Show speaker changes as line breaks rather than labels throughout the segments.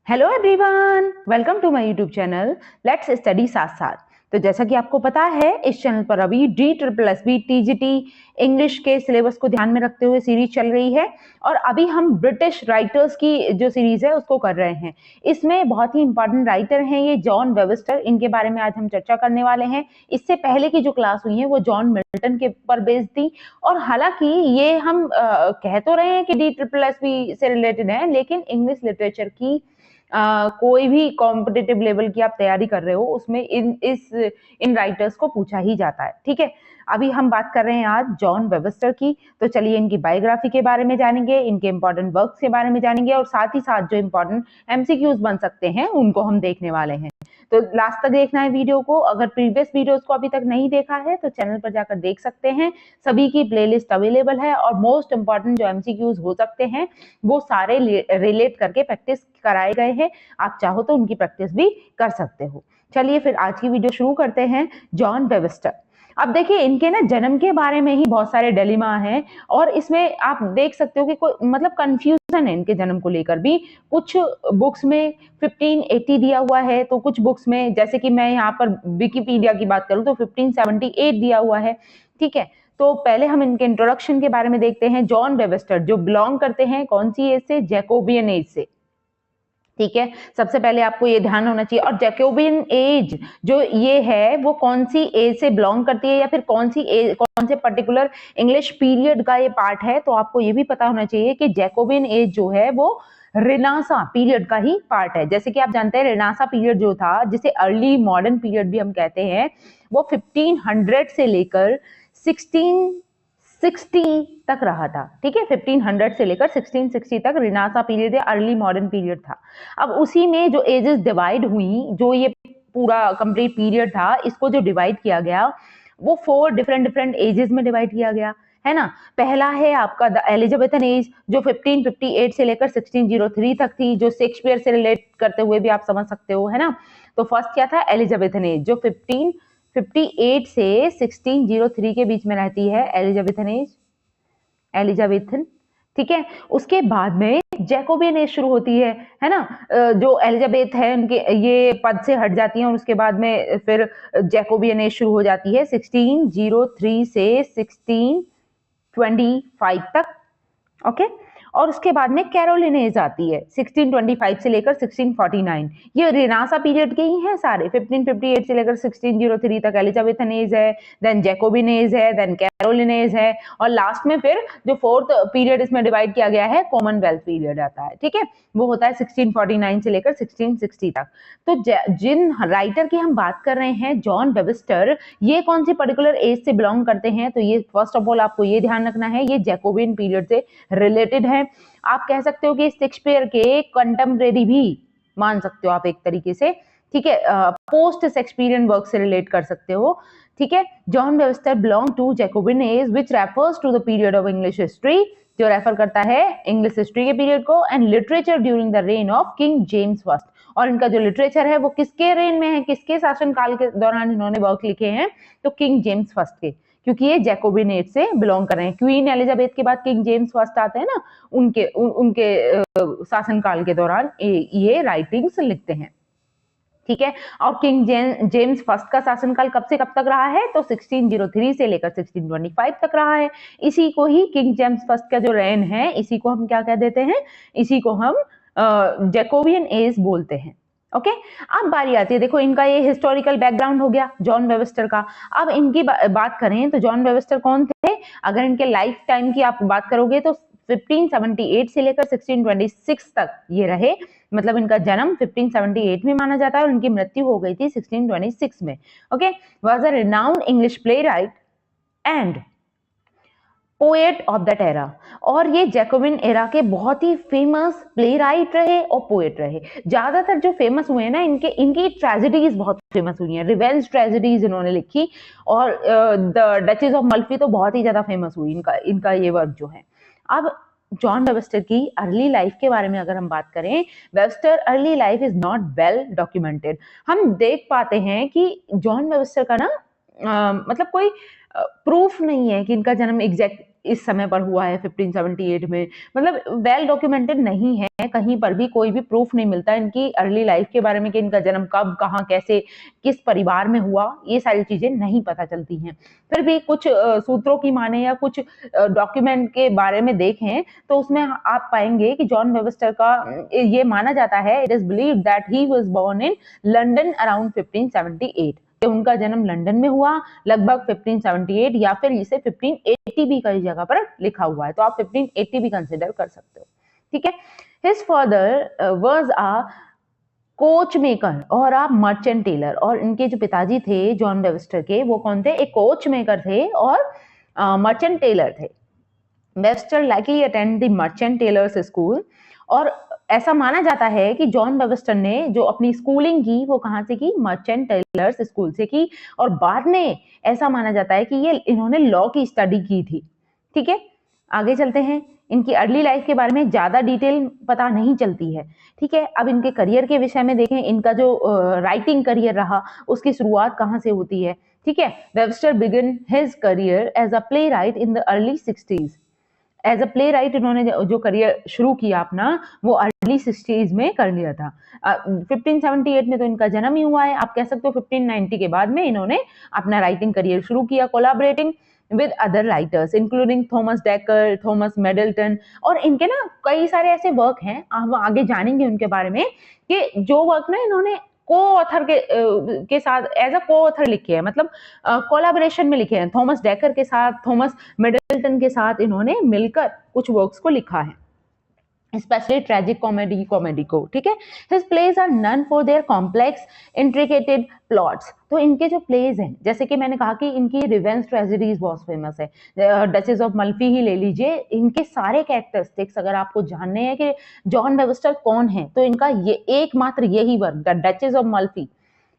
Hello everyone, welcome to my YouTube channel let's study साथ साथ। तो जैसा कि आपको पता है, इस चैनल पर अभी DSSB TGT इंग्लिश के सिलेबस को ध्यान में रखते हुए सीरीज चल रही है और अभी हम ब्रिटिश राइटर्स की जो सीरीज है उसको कर रहे हैं। इसमें बहुत ही इंपॉर्टेंट राइटर हैं ये जॉन वेबस्टर, इनके बारे में आज हम चर्चा करने वाले हैं। इससे पहले की जो क्लास हुई है वो जॉन मिल्टन के पर बेस्ड थी और हालांकि ये हम कह तो रहे हैं कि DSSB से रिलेटेड है, लेकिन इंग्लिश लिटरेचर की कोई भी कॉम्पिटिटिव लेवल की आप तैयारी कर रहे हो उसमें इन राइटर्स को पूछा ही जाता है। ठीक है, अभी हम बात कर रहे हैं आज जॉन वेबस्टर की। तो चलिए इनकी बायोग्राफी के बारे में जानेंगे, इनके इंपॉर्टेंट वर्क्स के बारे में जानेंगे और साथ ही साथ जो इंपॉर्टेंट MCQs बन सकते हैं उनको हम देखने वाले हैं। तो लास्ट तक देखना है वीडियो को। अगर प्रीवियस वीडियोस को अभी तक नहीं देखा है तो चैनल पर जाकर देख सकते हैं, सभी की प्लेलिस्ट अवेलेबल है और मोस्ट इंपॉर्टेंट जो MCQs हो सकते हैं वो सारे रिलेट करके प्रैक्टिस कराए गए हैं। आप चाहो तो उनकी प्रैक्टिस भी कर सकते हो। चलिए फिर आज की वीडियो शुरू करते हैं। जॉन वेबस्टर, अब देखिए इनके ना जन्म के बारे में ही बहुत सारे डिलेमा हैं और इसमें आप देख सकते हो कि कोई मतलब कंफ्यूजन है इनके जन्म को लेकर भी। कुछ बुक्स में 1580 दिया हुआ है, तो कुछ बुक्स में, जैसे कि मैं यहाँ पर विकिपीडिया की बात करूँ तो 1578 दिया हुआ है। ठीक है, तो पहले हम इनके इंट्रोडक्शन के बारे में देखते हैं। जॉन वेबस्टर जो बिलोंग करते हैं कौन सी एज से? जैकोबियन एज से। ठीक है, सबसे पहले आपको ये ध्यान होना चाहिए। और जैकोबियन एज जो ये है वो कौन सी एज से बिलोंग करती है या फिर कौन से पर्टिकुलर इंग्लिश पीरियड का ये पार्ट है, तो आपको ये भी पता होना चाहिए कि जैकोबियन एज जो है वो रेनासा पीरियड का ही पार्ट है। जैसे कि आप जानते हैं रेनासा पीरियड जो था, जिसे अर्ली मॉडर्न पीरियड भी हम कहते हैं, वो 1500 से लेकर 1660 तक रहा था। ठीक है, 1500 से लेकर 1660 तक रेनासा पीरियड या अर्ली मॉडर्न पीरियड था। अब उसी में जो एजेस डिवाइड हुई, जो ये पूरा कंप्लीट पीरियड था, इसको जो डिवाइड किया गया वो 4 डिफरेंट एजेस में डिवाइड किया गया है ना। पहला है आपका द एलिजाबेथन एज जो 1558 से लेकर 1603 तक थी, जो शेक्सपियर से रिलेट करते हुए भी आप समझ सकते हो, है ना। तो फर्स्ट क्या था? एलिजाबेथन एज जो 1558 से 1603 के बीच में रहती है, एलिजाबेथन एज, एलिजाबेथन। ठीक है, उसके बाद में जैकोबियन एज शुरू होती है ना। जो एलिजाबेथ है उनके ये पद से हट जाती हैं और उसके बाद में फिर जैकोबियन एज शुरू हो जाती है 1603 से 1625 तक। ओके, और उसके बाद में कैरोलिन एज आती है 1625 से लेकर 1649। ये रेनासा पीरियड के ही हैं सारे। 1558 से लेकर 1603 तक एलिजाबेथन एज है, देन जैकोबिन एज है, देन कैरोलिन एज है और लास्ट में फिर जो फोर्थ पीरियड इसमें डिवाइड किया गया है कॉमनवेल्थ पीरियड आता है। ठीक है, वो होता है 1649 से लेकर 1660 तक। तो जिन राइटर की हम बात कर रहे हैं जॉन वेबस्टर, ये कौन सी पर्टिकुलर एज से बिलोंग करते हैं? तो ये फर्स्ट ऑफ ऑल आपको ये ध्यान रखना है, ये जैकोबियन पीरियड से रिलेटेड है। आप कह सकते हो कि शेक्सपियर के कंटेम्परेरी भी मान सकते हो आप एक तरीके से। ठीक है, पोस्ट शेक्सपियरियन वर्क से रिलेट कर सकते हो। ठीक है, John Webster belong to Jacobean age which refers to the period of English history, जो रेफर करता है इंग्लिश हिस्ट्री के पीरियड को, and literature during the reign of King James first. और इनका जो लिटरेचर है वो किसके रेन में है, किसके शासनकाल के दौरान इन्होंने वर्क लिखे हैं? तो किंग जेम्स फर्स्ट के, क्योंकि ये जैकोबियन एज से बिलोंग कर रहे हैं। क्वीन एलिजाबेथ के बाद किंग जेम्स फर्स्ट आते हैं ना, उनके शासनकाल के दौरान ये राइटिंग्स लिखते हैं। ठीक है, और किंग जेम्स फर्स्ट का शासनकाल कब से कब तक रहा है? तो 1603 से लेकर 1625 तक रहा है। इसी को ही किंग जेम्स फर्स्ट का जो रेन है, इसी को हम क्या कह देते हैं? इसी को हम जैकोबियन एज बोलते हैं। ओके, अब बारी आती है, देखो इनका ये हिस्टोरिकल बैकग्राउंड हो गया जॉन वेबस्टर का। अब इनकी बात करें तो जॉन वेबस्टर कौन थे? अगर इनके लाइफ टाइम की आप बात करोगे तो 1578 से लेकर 1626 तक ये रहे। मतलब इनका जन्म 1578 में माना जाता है और इनकी मृत्यु हो गई थी 1626 में। Okay, was a renowned English playwright and poet of that era. और ये जैकोबिन एरा के बहुत ही फेमस प्लेराइट रहे और पोएट रहे। ज्यादातर जो फेमस हुए हैं ना, इनकी ट्रेजेडीज बहुत फेमस हुई हैं, रिवेंज ट्रेजेडीज इन्होंने लिखी। और द डचेस ऑफ मल्फी तो बहुत ही ज्यादा फेमस हुई इनका ये वर्क जो है। अब जॉन वेबस्टर की अर्ली लाइफ के बारे में अगर हम बात करें, Webster early life is not well documented. हम देख पाते हैं कि जॉन वेबस्टर का ना मतलब कोई प्रूफ नहीं है कि इनका जन्म एग्जैक्ट इस समय पर हुआ है 1578 में, मतलब वेल डॉक्यूमेंटेड नहीं है, कहीं पर भी कोई भी प्रूफ नहीं मिलता इनकी अर्ली लाइफ के बारे में कि इनका जन्म कब, कहाँ, कैसे, किस परिवार में हुआ, ये सारी चीजें नहीं पता चलती हैं। फिर भी कुछ सूत्रों की माने या कुछ डॉक्यूमेंट के बारे में देखें तो उसमें आप पाएंगे कि जॉन वेबस्टर का ये माना जाता है, it is believed that he was born in London around 1578, कि उनका जन्म लंदन में हुआ लगभग 1578, या फिर इसे 1580 भी कई जगह पर लिखा हुआ है, तो आप 1580 भी कंसिडर कर सकते हो। ठीक है। His father was a coach maker और अ मर्चेंट टेलर, और इनके जो पिताजी थे जॉन वेबस्टर के, वो कौन थे? एक कोच मेकर थे और मर्चेंट टेलर थे। Webster likely attend the Merchant Taylors school, और ऐसा माना जाता है कि जॉन वेबस्टर ने जो अपनी स्कूलिंग की वो कहाँ से की? मर्चेंट टेलर्स स्कूल से की, और बाद में ऐसा माना जाता है कि ये इन्होंने लॉ की स्टडी की थी। ठीक है, आगे चलते हैं। इनकी अर्ली लाइफ के बारे में ज्यादा डिटेल पता नहीं चलती है। ठीक है, अब इनके करियर के विषय में देखें, इनका जो राइटिंग करियर रहा उसकी शुरुआत कहाँ से होती है? ठीक है, Webster began his career as a playwright in the early 60s। As a playwright इन्होंने जो करियर शुरू किया अपना, वो अर्ली 60s में कर लिया था। 1578 में तो इनका जन्म ही हुआ है, आप कह सकते हो 1590 के बाद में इन्होंने अपना राइटिंग करियर शुरू किया, collaborating with other writers including Thomas decker, Thomas Middleton, और इनके ना कई सारे ऐसे वर्क हैं, हम आगे जानेंगे उनके बारे में, कि जो वर्क ना इन्होंने को ऑथर के साथ एज अ को ऑथर लिखे हैं, मतलब कोलैबोरेशन में लिखे हैं। थॉमस डेकर के साथ, थॉमस मिडल्टन के साथ इन्होंने मिलकर कुछ वर्क्स को लिखा है, स्पेशली ट्रेजिक कॉमेडी को। ठीक है, his plays are known for their complex intricated plots. तो इनके जो प्लेज हैं, जैसे कि मैंने कहा कि इनकी रिवेंज ट्रेजेडीज बहुत फेमस है, डचेस ऑफ मल्फी ही ले लीजिए, इनके सारे कैरेक्टरिस्टिक्स अगर आपको जानने हैं कि जॉन वेबस्टर कौन है, तो इनका ये एकमात्र यही वर्क, द डचेस ऑफ मल्फी,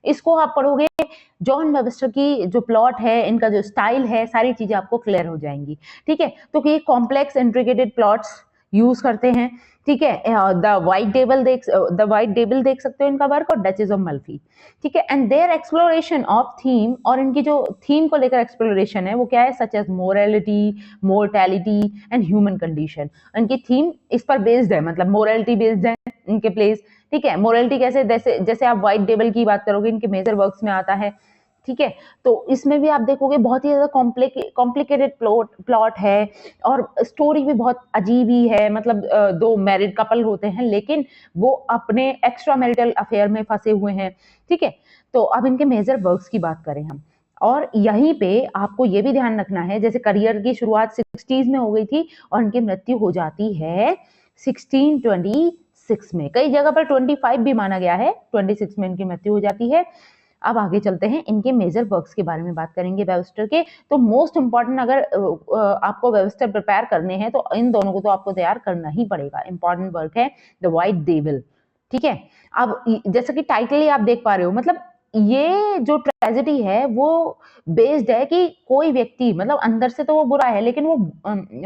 इसको आप पढ़ोगे, जॉन वेबस्टर की जो प्लॉट है, इनका जो स्टाइल है, सारी चीजें आपको क्लियर हो जाएंगी। ठीक है, तो ये कॉम्प्लेक्स इंट्रिकेटेड प्लॉट्स यूज करते हैं। ठीक है, द वाइट डेविल देख सकते हो इनका वर्क, और डचेस ऑफ मल्फी। ठीक है, and their exploration of theme, और इनकी जो थीम को लेकर एक्सप्लोरेशन है वो क्या है? Such as morality, mortality and human condition. इनकी थीम इस पर बेस्ड है, मतलब मोरालिटी बेस्ड है इनके प्लेस। ठीक है, मोरालिटी कैसे? जैसे जैसे आप व्हाइट डेविल की बात करोगे, इनके मेजर वर्क्स में आता है। ठीक है, तो इसमें भी आप देखोगे बहुत ही ज्यादा कॉम्प्लिकेटेड प्लॉट है, और स्टोरी भी बहुत अजीब ही है, मतलब दो मैरिड कपल होते हैं लेकिन वो अपने एक्स्ट्रा मैरिटल अफेयर में फंसे हुए हैं। ठीक है, तो अब इनके मेजर वर्क्स की बात करें हम, और यहीं पे आपको ये भी ध्यान रखना है, जैसे करियर की शुरुआत 60s में हो गई थी और इनकी मृत्यु हो जाती है 1626 में, कई जगह पर 25 भी माना गया है, 26 में इनकी मृत्यु हो जाती है। अब आगे चलते हैं, इनके मेजर वर्क्स के बारे में बात करेंगे वेबस्टर के। तो मोस्ट इंपॉर्टेंट अगर आपको वेबस्टर प्रिपेयर करने हैं तो इन दोनों को तो आपको तैयार करना ही पड़ेगा। इंपॉर्टेंट वर्क है द व्हाइट डेविल। ठीक है, अब जैसा कि टाइटल ही आप देख पा रहे हो, मतलब ये जो ट्रेजेडी है वो बेस्ड है कि कोई व्यक्ति, मतलब अंदर से तो वो बुरा है, लेकिन वो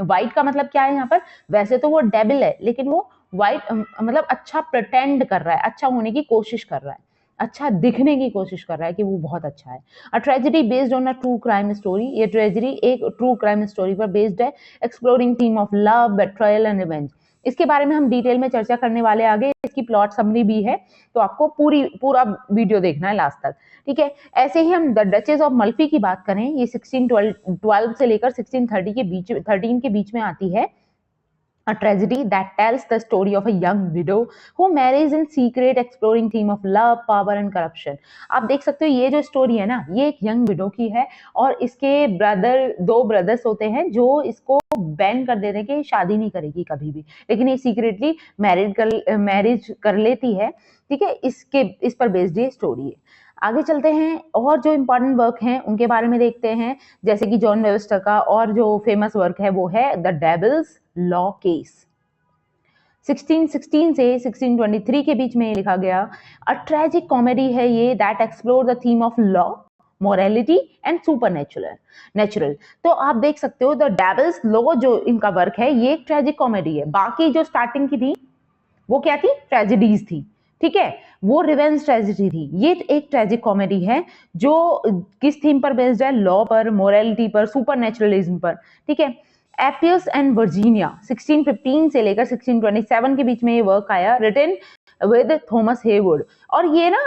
व्हाइट का मतलब क्या है यहाँ पर? वैसे तो वो डेविल है, लेकिन वो व्हाइट मतलब अच्छा प्रिटेंड कर रहा है, अच्छा होने की कोशिश कर रहा है, अच्छा दिखने की कोशिश कर रहा है कि वो बहुत अच्छा है। A tragedy based on a true crime story, ये ट्रेजेडी एक ट्रू क्राइम स्टोरी पर बेस्ड है, exploring theme of love, betrayal and revenge. इसके बारे में हम डिटेल में चर्चा करने वाले आगे, इसकी प्लॉट समरी भी है, तो आपको पूरा वीडियो देखना है लास्ट तक। ठीक है, ऐसे ही हम द डचेस ऑफ मल्फी की बात करें, ये 1612 से लेकर 1630 के बीच 13 के बीच में आती है। A tragedy that tells the story of a young widow who marries in secret, exploring theme of love, power and corruption। आप देख सकते हो ये जो स्टोरी है ना, ये एक यंग विडो की है, और इसके दो ब्रदर्स होते हैं जो इसको बैन कर देते हैं कि शादी नहीं करेगी कभी भी, लेकिन ये सीक्रेटली मैरिज कर लेती है। ठीक है, इस पर बेस्ड ये स्टोरी है। आगे चलते हैं, और जो इम्पोर्टेंट वर्क हैं उनके बारे में देखते हैं, जैसे कि जॉन वेबस्टर का और जो फेमस वर्क है वो है द डेविल्स लॉ केस। 1616 से 1623 के बीच में लिखा गया। अ ट्रेजिक कॉमेडी है ये that explore the theme of law, morality and super natural. तो आप देख सकते हो द डेविल्स लॉ जो इनका वर्क है ये एक ट्रेजिक कॉमेडी है। बाकी जो स्टार्टिंग की थी वो क्या थी? ट्रेजेडीज थी। ठीक है, वो रिवेंज ट्रेजेडी थी, ये एक ट्रेजिक कॉमेडी है जो किस थीम पर बेस्ड है? लॉ पर, मोरालिटी पर, सुपर नेचुरलिज्म पर। ठीक है, एपियस एंड वर्जीनिया 1615 से लेकर 1627 के बीच में ये वर्क आया, रिटन विद थॉमस हेवुड। और ये ना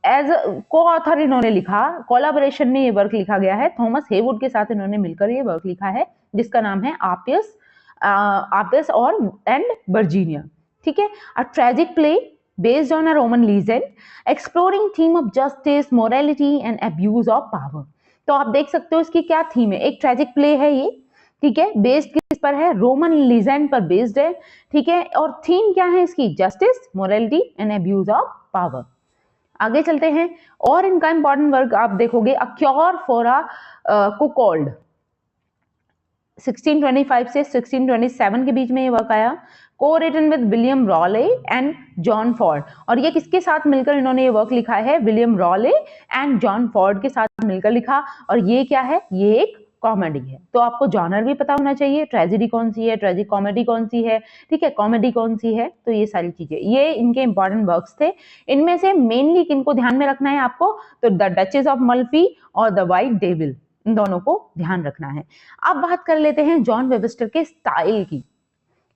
एज को ऑथर इन्होंने लिखा, कोलैबोरेशन में ये वर्क लिखा गया है, थॉमस हेवुड के साथ इन्होंने मिलकर ये वर्क लिखा है, जिसका नाम है आपियस और एंड वर्जीनिया। ठीक है, अ tragic play based on a Roman legend, exploring theme of justice, morality and abuse of power। तो आप देख सकते हो इसकी क्या थीम है, एक ट्रेजिक प्ले है ये, ठीक है, बेस्ड किस पर है, रोमन लीजेंड पर बेस्ड है, ठीक है, और थीम क्या है इसकी, justice, morality and abuse of power. आगे चलते हैं, और इनका इंपॉर्टेंट वर्क आप देखोगे, अ क्योर फॉर अ कुकॉल्ड 1625 से 1627 के बीच में ये वर्क आया, cowritten with William Rowley and John Ford. और ये किसके साथ मिलकर इन्होंने ये वर्क लिखा है, William Rowley and John Ford के साथ मिलकर लिखा। और ये क्या है, ये एक कॉमेडी है। तो आपको जॉनर भी पता होना चाहिए, ट्रेजेडी कौन सी है, ट्रेजिक कॉमेडी कौन सी है, ठीक है, कॉमेडी कौन सी है, तो ये सारी चीजें, ये इनके इंपॉर्टेंट वर्क्स थे। इनमें से मेनली किनको ध्यान में रखना है आपको, तो द डचेस ऑफ मल्फी और द वाइट डेविल, इन दोनों को ध्यान रखना है। अब बात कर लेते हैं जॉन वेबस्टर के स्टाइल की,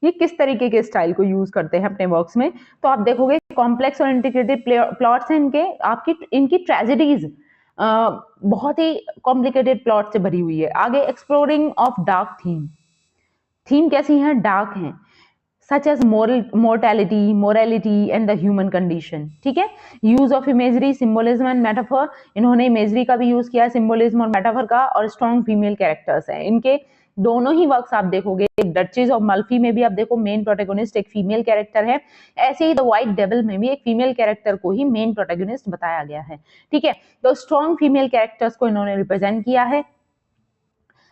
ये किस तरीके के स्टाइल को यूज करते हैं अपने वर्क्स में। तो आप देखोगे कॉम्प्लेक्स और इंटीग्रेटेड प्लॉट्स हैं इनके, आपकी इनकी ट्रेजेडीज बहुत ही कॉम्प्लिकेटेड प्लॉट से भरी हुई है। आगे एक्सप्लोरिंग ऑफ डार्क थीम कैसी है, डार्क हैं, such as mortality, morality and the human condition। ठीक है, use of imagery, symbolism and metaphor, इन्होंने इमेजरी का भी यूज किया, सिंबोलिज्म और मेटाफर का, और स्ट्रॉन्ग फीमेल कैरेक्टर्स हैं इनके दोनों ही वर्क्स। आप देखोगे डचेस ऑफ मल्फी में भी आप देखो मेन प्रोटैगनिस्ट एक फीमेल कैरेक्टर है, ऐसे ही द व्हाइट डेविल में भी एक फीमेल कैरेक्टर को ही मेन प्रोटैगनिस्ट बताया गया है। ठीक है, तो स्ट्रॉन्ग फीमेल कैरेक्टर्स को इन्होंने रिप्रेजेंट किया है।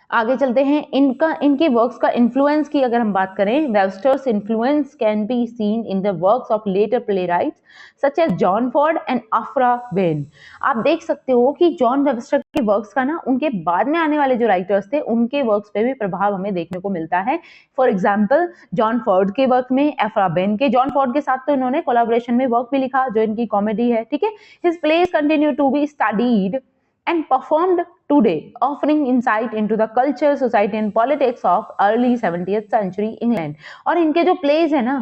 आगे चलते हैं, इनके वर्क्स का इन्फ्लुएंस की अगर हम बात करें, Webster's influence can be seen in the works of later playwrights such as John Ford and Aphra Behn. आप देख सकते हो कि जॉन वेबस्टर के वर्क्स का ना उनके बाद में आने वाले जो राइटर्स थे उनके वर्क्स पे भी प्रभाव हमें देखने को मिलता है। फॉर एग्जाम्पल जॉन फॉर्ड के वर्क में, अफ्रा वेन के, जॉन फॉर्ड के साथ तो इन्होंने कोलैबोरेशन में वर्क भी लिखा जो इनकी कॉमेडी है। ठीक है, his plays continue to be studied and performed today, offering insight into the culture, society and politics of early 70th century England। और इनके जो प्लेज है ना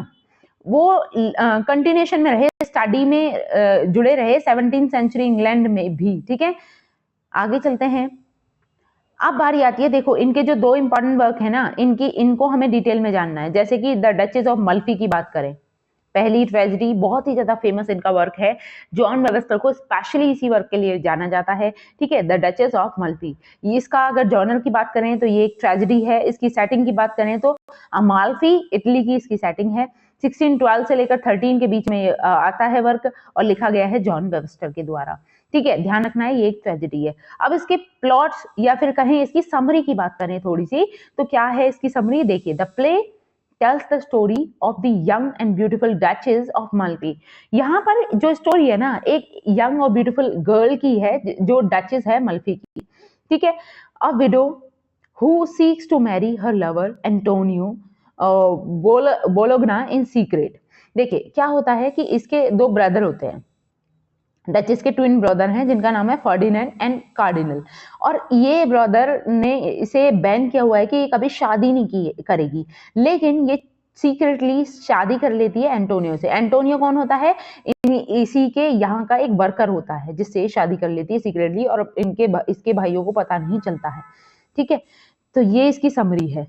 वो कंटिन्यूशन में रहे, स्टडी में जुड़े रहे 17th सेंचुरी इंग्लैंड में भी। ठीक है, आगे चलते हैं, अब बारी आती है, देखो इनके जो दो इंपॉर्टेंट वर्क है ना इनको हमें डिटेल में जानना है। जैसे कि द डचेस ऑफ मल्फी की बात करें, पहली ट्रेजेडी, बहुत ही ज्यादा फेमस इनका वर्क है, जॉन वेबस्टर को स्पेशली इसी वर्क के लिए जाना जाता है। ठीक है, द डचेस ऑफ मल्फी, इसका अगर जॉनर की बात करें तो ये एक ट्रेजेडी है। इसकी सेटिंग की बात करें तो अमाल्फी इटली की इसकी सेटिंग है, 1612 से लेकर 13 के बीच में आता है वर्क, और लिखा गया है जॉन वेबस्टर के द्वारा। ठीक है, ध्यान रखना है ये एक ट्रेजेडी है। अब इसके प्लॉट्स या फिर कहें इसकी समरी की बात करें थोड़ी सी, तो क्या है इसकी समरी, देखिए, the play tells the story of the young and beautiful Duchess of Malfi। यहाँ पर जो स्टोरी है ना एक यंग और ब्यूटीफुल गर्ल की है जो डचेस है मल्फी की। ठीक है, अ window who seeks to marry her lover Antonio Bologna in secret। देखिए क्या होता है कि इसके दो ब्रदर होते हैं, डचेस के ट्विन ब्रदर हैं जिनका नाम है फर्डिनेंड एंड कार्डिनल, और ये ब्रदर ने इसे बैन किया हुआ है कि ये कभी शादी नहीं करेगी, लेकिन ये सीक्रेटली शादी कर लेती है एंटोनियो से। एंटोनियो कौन होता है, इसी के यहाँ का एक वर्कर होता है जिससे शादी कर लेती है सीक्रेटली, और इसके भाइयों को पता नहीं चलता है। ठीक है, तो ये इसकी समरी है।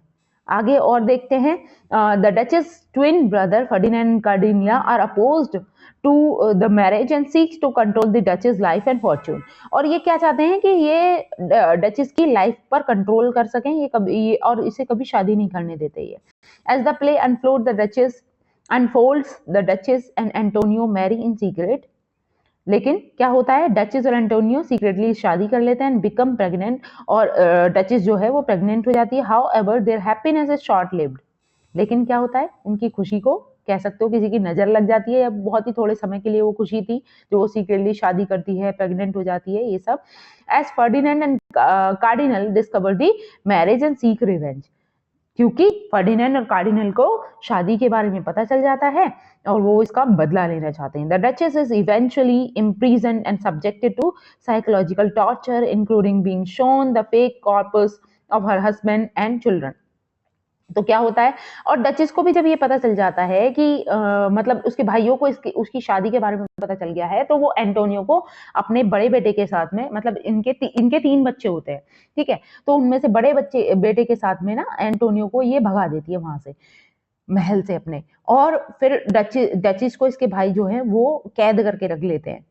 आगे और देखते हैं, the duchess twin brother Ferdinand cardinal are opposed to the marriage and seeks to control the duchess life and fortune. और ये क्या चाहते हैं कि ये डचेस की लाइफ पर कंट्रोल कर सकें, और इसे कभी शादी नहीं करने देते ये। As the play unfold the duchess unfolds the duchess and Antonio marry in secret. लेकिन क्या होता है, डचेस और एंटोनियो सीक्रेटली शादी कर लेते हैं, बिकम प्रेग्नेंट, और डचेस जो है वो प्रेग्नेंट हो जाती है। How ever their happiness is short lived. लेकिन क्या होता है, उनकी खुशी को कह सकते हो किसी की नजर लग जाती है, या बहुत ही थोड़े समय के लिए वो खुशी थी जो वो सीक्रेटली शादी करती है, प्रेग्नेंट हो जाती है, ये सब। As Ferdinand and cardinal discover the marriage and seek revenge, क्योंकि फर्डिनेंड और कार्डिनल को शादी के बारे में पता चल जाता है और वो इसका बदला लेना चाहते हैं। The duchess is eventually imprisoned and subjected to psychological torture including being shown the fake corpse of her husband and children. तो क्या होता है, और डचेस को भी जब ये पता चल जाता है कि मतलब उसके भाइयों को उसकी शादी के बारे में पता चल गया है, तो वो एंटोनियो को अपने बड़े बेटे के साथ में, मतलब इनके 3 बच्चे होते हैं, ठीक है, तो उनमें से बड़े बेटे के साथ में ना एंटोनियो को ये भगा देती है वहां से, महल से अपने। और फिर डचेस को इसके भाई जो है वो कैद करके रख लेते हैं,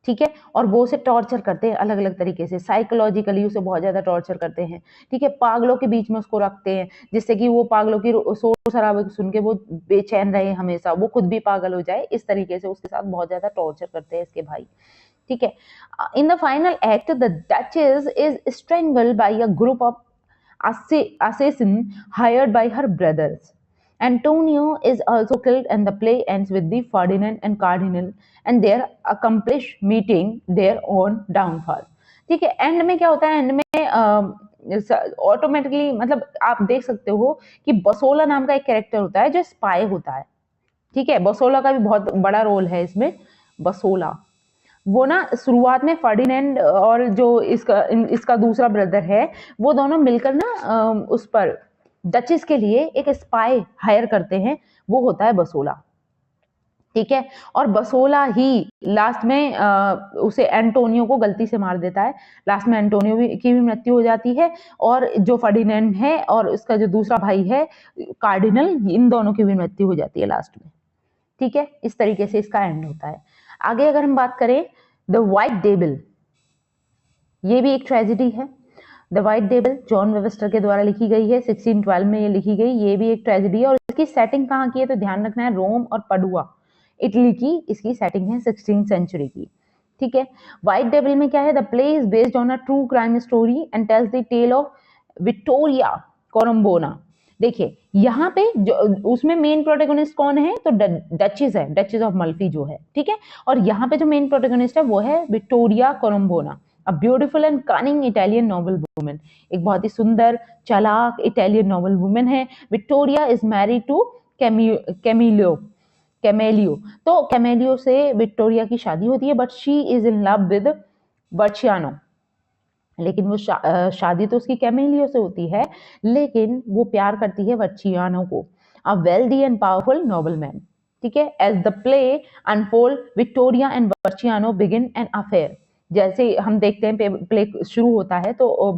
ठीक है, और वो उसे टॉर्चर करते हैं अलग अलग तरीके से, साइकोलॉजिकली उसे बहुत ज्यादा टॉर्चर करते हैं, ठीक है, पागलों के बीच में उसको रखते हैं, जिससे कि वो पागलों की शोर शराबे सुन के वो बेचैन रहे हमेशा, वो खुद भी पागल हो जाए, इस तरीके से उसके साथ बहुत ज्यादा टॉर्चर करते हैं इसके भाई, ठीक है। In the final act the duchess is strangled by a group of assassin hired by her brothers. Antonio is also killed, and the play ends with the Ferdinand and Cardinal and their accomplished meeting their own downfall. ठीक है, and में क्या होता है, and में automatically मतलब आप देख सकते हो कि बसोला नाम का एक कैरेक्टर होता है जो स्पाई होता है, ठीक है, बसोला का भी बहुत बड़ा रोल है इसमें। बसोला वो ना शुरुआत में फर्डिनेंड और जो इसका दूसरा ब्रदर है, वो दोनों मिलकर ना उस पर डचेस के लिए एक स्पाई हायर करते हैं, वो होता है बसोला, ठीक है, और बसोला ही लास्ट में उसे एंटोनियो को गलती से मार देता है, लास्ट में एंटोनियो की भी मृत्यु हो जाती है, और जो फर्डिनेंड है और उसका जो दूसरा भाई है कार्डिनल, इन दोनों की भी मृत्यु हो जाती है लास्ट में, ठीक है, इस तरीके से इसका एंड होता है। आगे अगर हम बात करें द वाइट डेविल, ये भी एक ट्रेजेडी है। The White devil John Webster के द्वारा लिखी गई है, 1612 में ये लिखी गई, ये भी एक ट्रेजेडी है, और इसकी सेटिंग कहाँ की है तो ध्यान रखना है, रोम और पडुआ इटली की इसकी सेटिंग है 16th सेंचुरी की, ठीक है। वाइट डेविल में क्या है, the play is based on a true crime story and tells the tale of Vittoria Corombona. देखिए यहाँ पे जो उसमें मेन प्रोटेगोनिस्ट कौन है तो डचेस है, डचेस ऑफ मल्फी जो है, ठीक है, और यहाँ पे जो मेन प्रोटेगोनिस्ट है वो है Vittoria Corombona, a beautiful and cunning Italian noble woman, एक बहुत ही सुंदर चालाक इटालियन नोबल वुमेन है। Vittoria is married to Camillo Camillo, तो कैमेलियो से विक्टोरिया की शादी होती है, but she is in love with Bracciano, लेकिन वो शादी तो उसकी कैमेलियो से होती है, लेकिन वो प्यार करती है वर्चियानो को, a wealthy and powerful nobleman, ठीक है। As the play unfold Vittoria and Bracciano begin an affair, जैसे हम देखते हैं प्ले शुरू होता है तो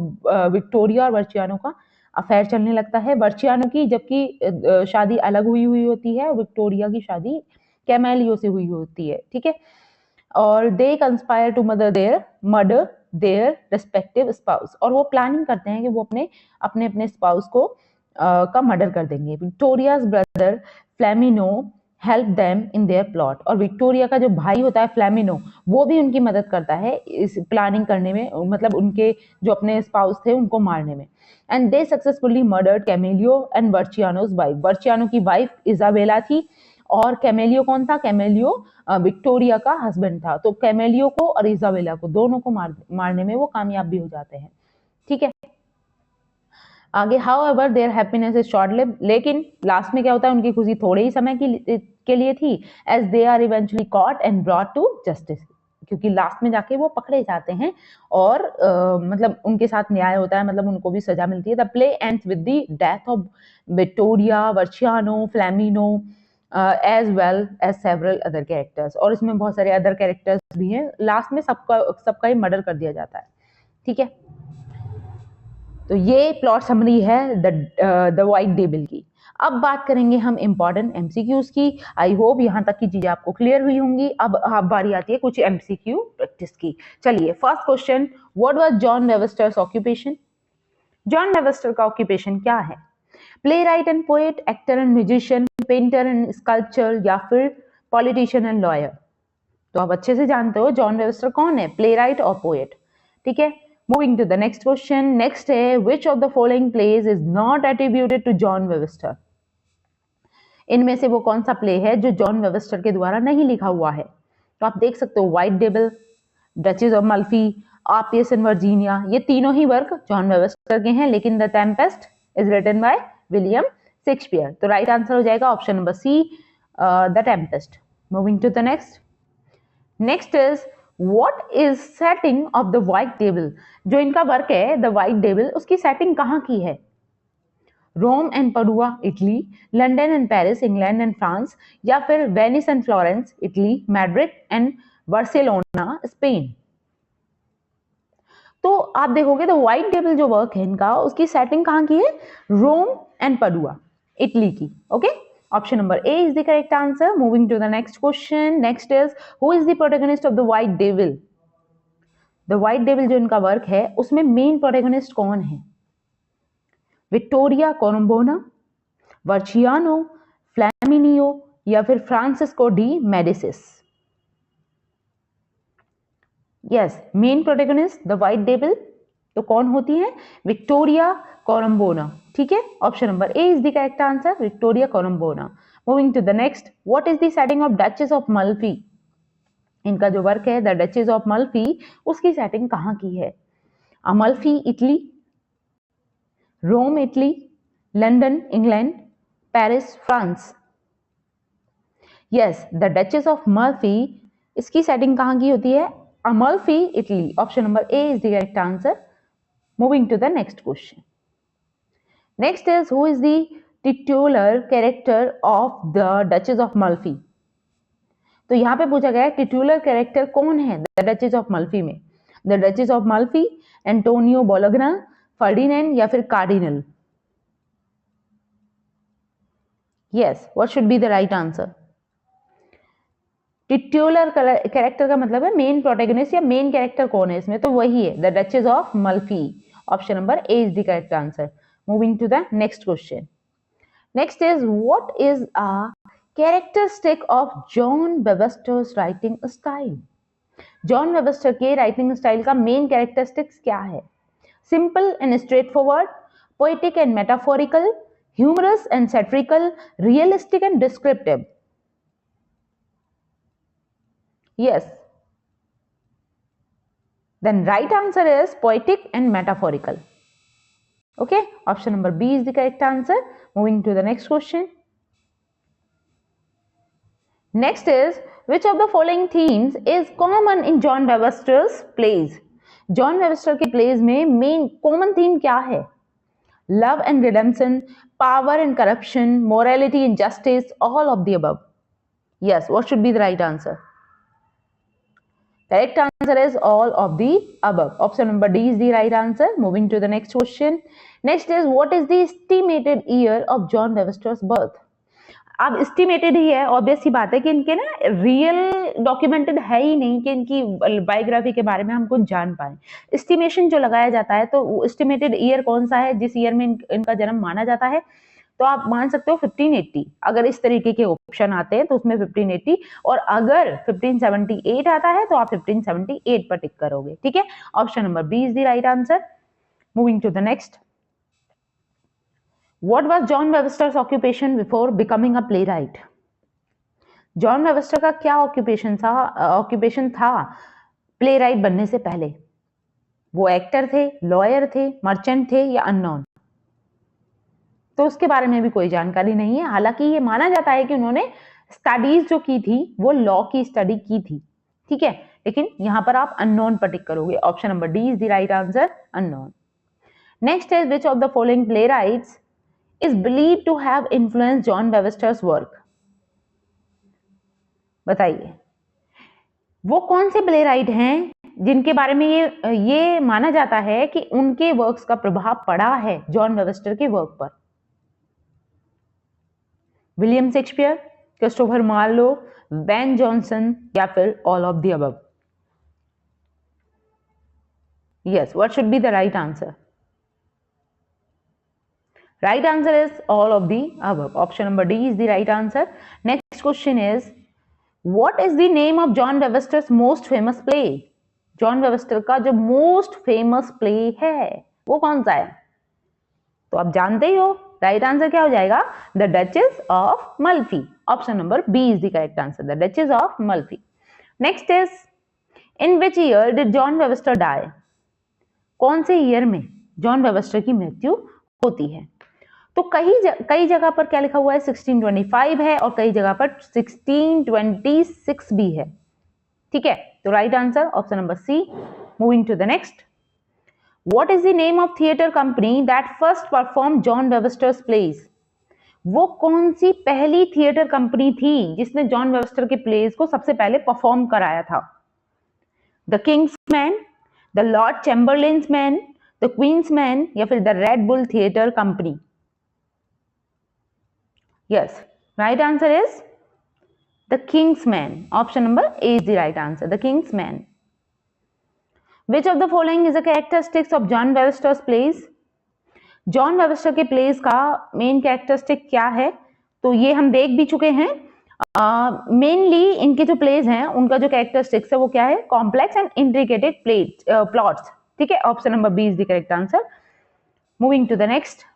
विक्टोरिया और वर्चियानो का अफेयर चलने लगता है, वर्चियानो की जबकि शादी अलग हुई हुई होती है, विक्टोरिया की शादी कैमेलियो से हुई होती है, ठीक है, और they conspire to murder their respective spouse, और वो प्लानिंग करते हैं कि वो अपने अपने अपने स्पाउस को का मर्डर कर देंगे। Vittoria's brother Flamineo help them in their plot, और विक्टोरिया का जो भाई होता है फ्लैमिनो, वो भी उनकी मदद करता है इस प्लानिंग करने में, मतलब उनके जो अपने स्पाउस थे उनको मारने में। And they successfully murdered Camillo and Bracciano's wife, Bracciano की वाइफ इजाबेला थी, और कैमेलियो कौन था, कैमेलियो विक्टोरिया का हस्बैंड था, तो कैमेलियो को और इजाबेला को दोनों को मारने में वो कामयाब भी हो जाते हैं, ठीक है। आगे how ever their happiness is short live, लेकिन लास्ट में क्या होता है, उनकी खुशी थोड़े ही समय के लिए थी, as they are eventually caught and brought to justice, क्योंकि लास्ट में जाके वो पकड़े जाते हैं और मतलब उनके साथ न्याय होता है, मतलब उनको भी सजा मिलती है। The play ends with the death of Vittoria, Bracciano, Flamineo as well as several other characters, और इसमें बहुत सारे अदर कैरेक्टर्स भी हैं, लास्ट में सबका ही मर्डर कर दिया जाता है, ठीक है। तो ये प्लॉट समरी है द वाइट डेविल की। अब बात करेंगे हम इंपॉर्टेंट एमसीक्यूज की। आई होप यहाँ तक की चीजें आपको क्लियर हुई होंगी। अब बारी आती है कुछ एमसीक्यू प्रैक्टिस की। चलिए first question, what was John Webster's occupation? John Webster का ऑक्यूपेशन क्या है? Play right and poet, actor and musician, painter and sculpture, या फिर पॉलिटिशियन एंड लॉयर? तो आप अच्छे से जानते हो जॉन वेबस्टर कौन है, प्ले राइट और पोएट, ठीक है। Moving to the next question, next है which of the following plays is not attributed to John Webster? इनमें से वो कौन सा प्ले है जो जॉन वेबस्टर के द्वारा नहीं लिखा हुआ है? तो आप देख सकते हो White Devil, Duchess of Malfi, Appius in Virginia, ये तीनों ही वर्क जॉन वेबस्टर के हैं, लेकिन the Tempest is written by William Shakespeare. तो राइट आंसर हो जाएगा option number C, the Tempest. Moving to the next, next is what is setting of the White Devil? जो इनका वर्क है the White Devil, उसकी setting कहाँ की है? Rome and Padua Italy, London and Paris England and France, या फिर Venice and Florence Italy, Madrid and Barcelona Spain. तो आप देखोगे तो व्हाइट टेबल जो वर्क है इनका, उसकी सेटिंग कहाँ की है? रोम एंड पडुआ इटली की। Okay, option number A is the correct answer. Moving to the next question. Next is who is the protagonist of the White Devil? The White Devil जो इनका work है उसमें main protagonist कौन है? Vittoria कोलम्बोना, वर्चियानो, Flamineo, या फिर Francisco de Medici? Yes, main protagonist the White Devil तो कौन होती है? Vittoria Corombona. ठीक है, option number A is the correct answer, Vittoria Corombona. Moving to the next, what is the setting of Duchess of Malfi? इनका जो work है the Duchess of मल्फी, उसकी सेटिंग कहाँ की है? Amalfi Italy, Rome Italy, London England, Paris France? Yes, the Duchess of Malfi, इसकी setting कहाँ की होती है? Amalfi Italy. Option number A is the correct answer. Moving to the next question. Next is who is the titular character of the Duchess of Malfi? तो यहां पे पूछा गया है टिट्युलर कैरेक्टर कौन है द डचेस ऑफ मल्फी में? The Duchess of Malfi, Antonio Bologna, Ferdinand, या फिर cardinal? Yes, what should be the right answer? Titular character का मतलब है मेन प्रोटैगनिस्ट या मेन कैरेक्टर कौन है इसमें, तो वही है the Duchess of Malfi. Option number A is the correct answer. Moving to the next question. Next is what is a characteristic of John Webster's writing style? John Webster के writing style का main characteristics क्या है? Simple and straight forward, poetic and metaphorical, humorous and satirical, realistic and descriptive? Yes. Then right answer is poetic and metaphorical. Okay, option number B is the correct answer. Moving to the next question. Next is which of the following themes is common in John Webster's plays? John Webster के plays में main common theme क्या है? Love and redemption, power and corruption, morality and justice, all of the above. Yes, what should be the right answer? Correct answer is all of the above. Option number D is the right answer. Moving to the next question. Next is what is the estimated year of John Webster's birth? अब estimated ही है, obvious सी बात है कि इनके ना real documented है ही नहीं कि इनकी बायोग्राफी के बारे में हम कुछ जान पाए। एस्टिमेशन जो लगाया जाता है तो एस्टिमेटेड ईयर कौन सा है जिस ईयर में इनका जन्म माना जाता है? तो आप मान सकते हो 1580। अगर इस तरीके के ऑप्शन आते हैं तो उसमें 1580, और अगर 1578 आता है तो आप 1578 पर टिक करोगे। ठीक है, option number B is the right answer. Moving to the next. What was John Webster's occupation before becoming a playwright? John Webster का क्या ऑक्यूपेशन था प्लेराइट बनने से पहले? वो एक्टर थे, लॉयर थे, मर्चेंट थे, या अननोन? तो उसके बारे में भी कोई जानकारी नहीं है। हालांकि ये माना जाता है कि उन्होंने स्टडीज जो की थी वो लॉ की स्टडी की थी। ठीक है, लेकिन यहां पर आप अननोन पर टिक करोगे। Option number D is the right answer, unknown. Next is which of the following playwrights is believed to have influenced John Webster's work? बताइए, वो कौन से प्लेराइट हैं जिनके बारे में ये माना जाता है कि उनके वर्क्स का प्रभाव पड़ा है जॉन वेबस्टर के वर्क पर? William Shakespeare, Christopher Marlowe, Ben Jonson, या फिर all of the above? Yes, what should be the right answer? Right answer is all of the above. Option number D is the right answer. Next question is what is the name of John Webster's most famous play? John Webster का जो most famous play है वो कौन सा है? तो आप जानते ही हो, राइट आंसर क्या हो जाएगा? The Duchess of Malfi. Option number B is the correct answer, the Duchess of Malfi. Next is in which year did John Webster die? कौन से ईयर में जॉन वेबस्टर की मृत्यु होती है? तो कई जगह पर क्या लिखा हुआ है? 1625 है, और कई जगह पर 1626 भी है। ठीक है, तो right answer option number C. Moving to the next. What is the name of theater company that first performed John Webster's plays? वो कौन सी पहली थिएटर कंपनी थी जिसने जॉन वेबस्टर के प्लेस को सबसे पहले परफॉर्म कराया था? The King's man, the Lord Chamberlain's man, the Queen's man या फिर the Red Bull theatre company? Yes, right answer is the King's man. Option number A is the right answer, the King's man. Which of the following is a characteristics of John Webster's plays? John Webster के place का main characteristic क्या है? तो ये हम देख भी चुके हैं. मेनली इनके जो प्लेस हैं उनका जो कैरेक्टरिस्टिक्स है वो क्या है? Complex and intricated plots. ठीक है, option number B is the correct answer. Moving to the next.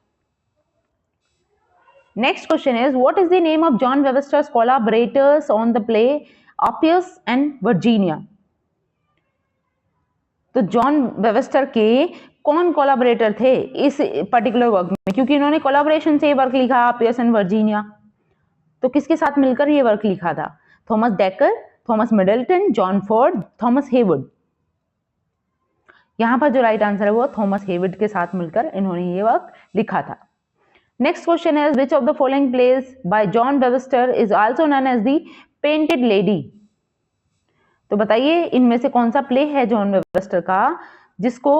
Next question is what is the name of John Webster's collaborators on the play Appius and Virginia? तो John Webster के कौन collaborator थे इस particular work में? क्योंकि इन्होंने collaboration से work लिखा ऑपियस एंड वर्जीनिया. तो किसके साथ मिलकर ये वर्क लिखा था? Thomas decker, Thomas Middleton, John Ford, Thomas Heywood. यहां पर जो राइट आंसर है वो थॉमस हेवुड के साथ मिलकर इन्होंने ये वर्क लिखा था. नेक्स्ट क्वेश्चन है which of the following plays by John Webster is also known as the painted lady? तो बताइए इनमें से कौन सा प्ले है जॉन वेबस्टर का जिसको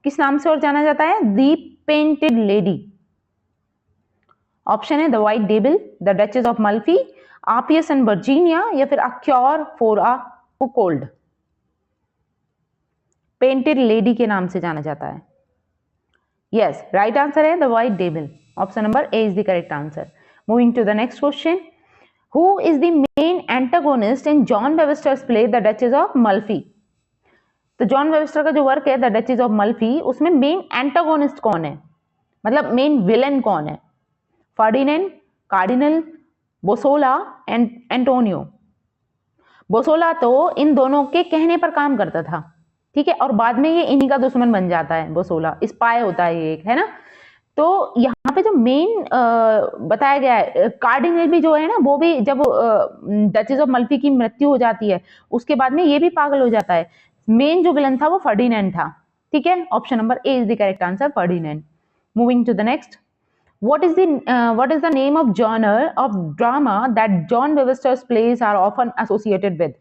किस नाम से और जाना जाता है? The painted lady. ऑप्शन है the White Devil, the Duchess of Malfi, Appius and Virginia या फिर a Cure for a Cold. Painted lady के नाम से जाना जाता है. यस, राइट आंसर है the White Devil. Option number A is the correct answer. Moving to the next question. Who is the main antagonist in John Webster's play The Duchess of Malfi? तो John Webster का जो work है the Duchess of मल्फी उसमें main antagonist कौन है? मतलब main villain कौन है? Ferdinand, cardinal, Bosola and Antonio. Bosola तो इन दोनों के कहने पर काम करता था, ठीक है, और बाद में ये इन्हीं का दुश्मन बन जाता है. बोसोला स्पाई होता है एक, है ना. तो यहाँ पे जो मेन बताया गया है कार्डिनल भी जो है ना वो भी जब डचेस ऑफ मल्फी की मृत्यु हो जाती है उसके बाद में ये भी पागल हो जाता है. मेन जो विलन था वो फर्डिनेंड था. ठीक है, option number A is the correct answer, Ferdinand. Moving to the next. what is the name of genre of drama that John Webster's plays are often associated with?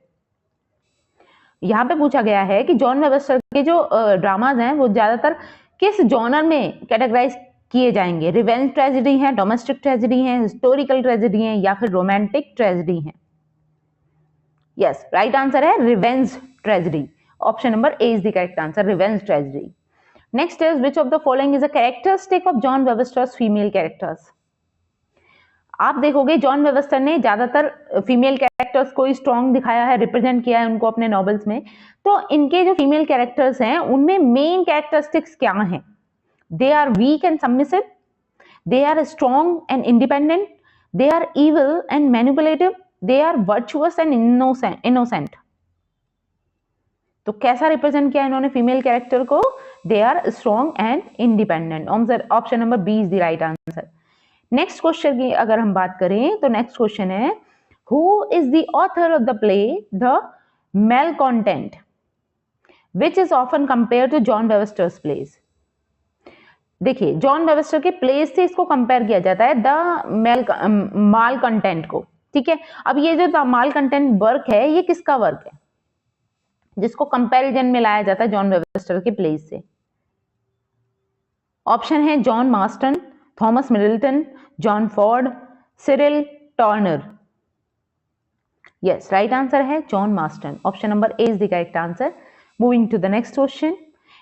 यहाँ पे पूछा गया है कि जॉन वेबस्टर के जो ड्रामाज हैं वो ज्यादातर किस जॉनर में कैटेगराइज किए जाएंगे? रिवेंज ट्रेजेडी है, डोमेस्टिक ट्रेजेडी है, हिस्टोरिकल ट्रेजेडी है या फिर रोमांटिक ट्रेजेडी है? यस, राइट आंसर है revenge tragedy. Option number A is the correct answer, revenge tragedy. Next is which of the following is a characteristic of John Webster's female characters? आप देखोगे John Webster ने ज्यादातर female characters को ही strong दिखाया है, represent किया है उनको अपने नॉवेल्स में. तो इनके जो फीमेल कैरेक्टर्स हैं उनमें मेन कैरेक्टरिस्टिक्स क्या हैं? They are weak and submissive. They are strong and independent. They are evil and manipulative. They are virtuous and innocent. तो कैसा रिप्रेजेंट किया इन्होंने फीमेल कैरेक्टर को? They are strong and independent. Option number B is the right answer. Next question की अगर हम बात करें तो नेक्स्ट क्वेश्चन है who is the author of the play the Malcontent which is often compare to John Webster's plays? देखिए John Webster के plays से इसको कंपेयर किया जाता है द माल कंटेंट को. ठीक है, अब ये जो द माल कंटेंट वर्क है ये किसका वर्क है जिसको कंपैरिजन में लाया जाता है जॉन वेबस्टर के प्लेस से? ऑप्शन है John Marston, Thomas Middleton, John Ford, Cyril Tourneur. Yes, right answer है John Marston. Option number A is the correct answer. Moving to the next question.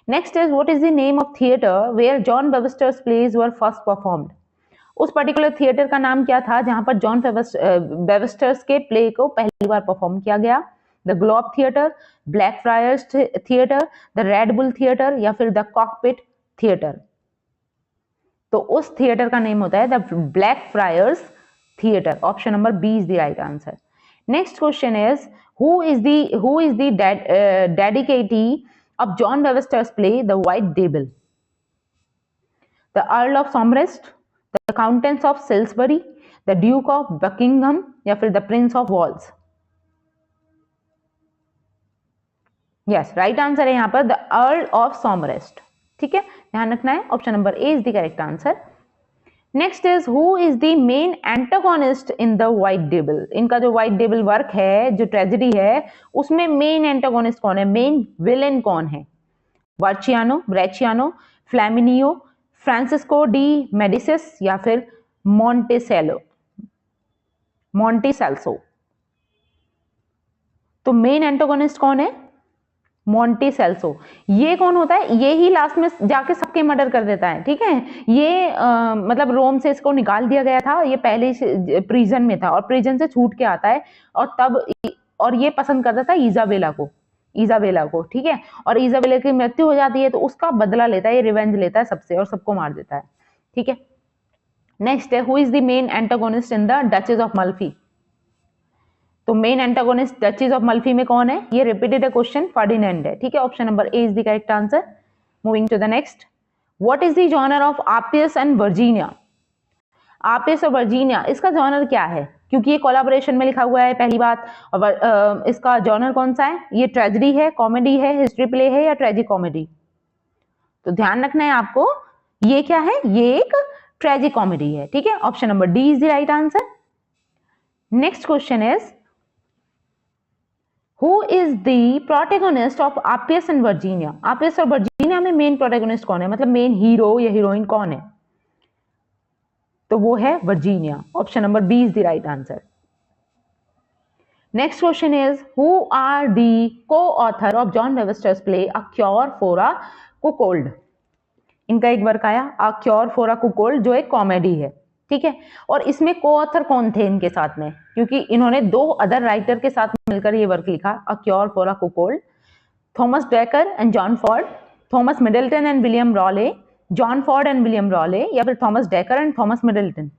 Next is what is the name of theater where John Webster's plays were first performed? उस particular theatre का नाम क्या था जहां पर John Webster's के play को पहली बार परफॉर्म किया गया? The globe theatre, black fryers theatre, the Red Bull theatre या फिर द कॉकपिट थिएटर? तो उस थिएटर का नेम होता है the Blackfriars theatre. Option number B is the right answer. Next question is who is the dedicatee of John Webster's play The White Devil? The Earl of Somrest, the Countess of Salisbury, the Duke of Buckingham या फिर the Prince of Wales? Yes, right answer है यहाँ पर the Earl of Somrest. ठीक है, ध्यान रखना है। Option number A is the correct answer. Next is who is the main antagonist in the White devil. इनका जो व्हाइट डेविल वर्क है, जो ट्रेजेडी है, उसमें मेन एंटागोनिस्ट कौन है, मेन विलेन कौन है? वर्चियानो, ब्रेचियानो, फ्लैमिनियो, फ्रांसिस्को डी मेडिसिस या फिर मोंटेसेल्सो। तो मेन एंटागोनिस्ट कौन है? मोंटेसेल्सो। ये कौन होता है? ये ही लास्ट में जाके सबके मर्डर कर देता है, ठीक है। ये मतलब रोम से इसको निकाल दिया गया था, ये पहले प्रिजन में था और प्रिजन से छूट के आता है और तब और ये पसंद करता था इजाबेला को, ठीक है। और इजाबेला की मृत्यु हो जाती है तो उसका बदला लेता है, ये रिवेंज लेता है सबसे और सबको मार देता है, ठीक है। नेक्स्ट है who is the main antagonist in the Duchess of Malfi. तो main antagonist Duchess of Malfi में कौन है? ये रिपीटेड क्वेश्चन, फर्डिनेंड है, ठीक है। Option number A is the correct answer. Moving to the next, what is the genre of Appius and Virginia. Appius और Virginia, इसका जॉनर क्या है? क्योंकि ये कोलैबोरेशन में लिखा हुआ है पहली बात, और इसका जॉनर कौन सा है? ये ट्रेजेडी है, कॉमेडी है, हिस्ट्री प्ले है या ट्रेजिक कॉमेडी? तो ध्यान रखना है आपको, ये क्या है? ये एक ट्रेजिक कॉमेडी है, ठीक है। Option number D is the right answer. Next question is Who is the protagonist of Appius and Virginia? Appius और वर्जीनिया में मेन प्रोटैगनिस्ट कौन है, मतलब मेन हीरो या हीरोइन कौन है? तो वो है Virginia. Option number B is the right answer. Next question is who are the coauthor of John Webster's play a Cure for a Cuckold. इनका एक वर्क आया a Cure for a Cuckold, जो एक comedy है, ठीक है। और इसमें को ऑथर कौन थे इनके साथ में? क्योंकि इन्होंने 2 अदर राइटर के साथ मिलकर ये वर्क लिखा, a Cure for a Cuckold, Thomas Dekker and John Ford, Thomas Middleton and William Rowley, John Ford and William Rowley या फिर Thomas Dekker and Thomas Middleton.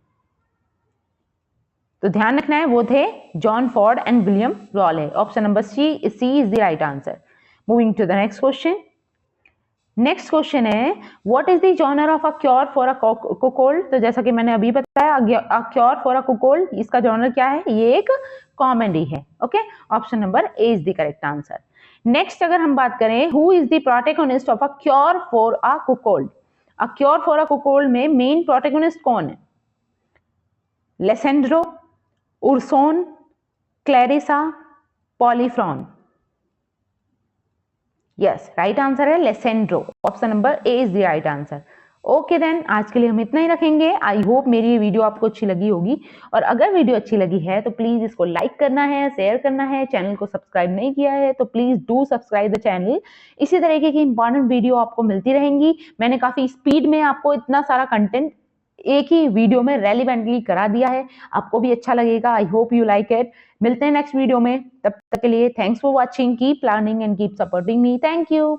तो ध्यान रखना है, वो थे John Ford and William Rowley. Option number C is the right answer. Moving to the next question. Next question है what is the genre of a Cure for a Cuckold. तो जैसा कि मैंने अभी बताया, a Cure for a Cuckold, इसका genre क्या है? ये एक कॉमेडी है, okay. Option number A is the correct answer. Next अगर हम बात करें who is the protagonist of a Cure for a Cuckold. A Cure for a Cuckold में मेन प्रोटैगनिस्ट कौन है? Lessandro, Urson, Clarissa, Polyphron. Yes, right answer है Lessandro. Option number A is the right answer. Okay then, आज के लिए हम इतना ही रखेंगे। आई होप मेरी ये वीडियो आपको अच्छी लगी होगी, और अगर वीडियो अच्छी लगी है तो प्लीज इसको लाइक करना है, शेयर करना है। चैनल को सब्सक्राइब नहीं किया है तो please do subscribe the channel. इसी तरीके की इंपॉर्टेंट वीडियो आपको मिलती रहेंगी। मैंने काफी स्पीड में आपको इतना सारा कंटेंट एक ही वीडियो में रेलिवेंटली करा दिया है, आपको भी अच्छा लगेगा। I hope you like it. मिलते हैं नेक्स्ट वीडियो में, तब तक के लिए thanks for watching, keep learning and keep supporting me. Thank you.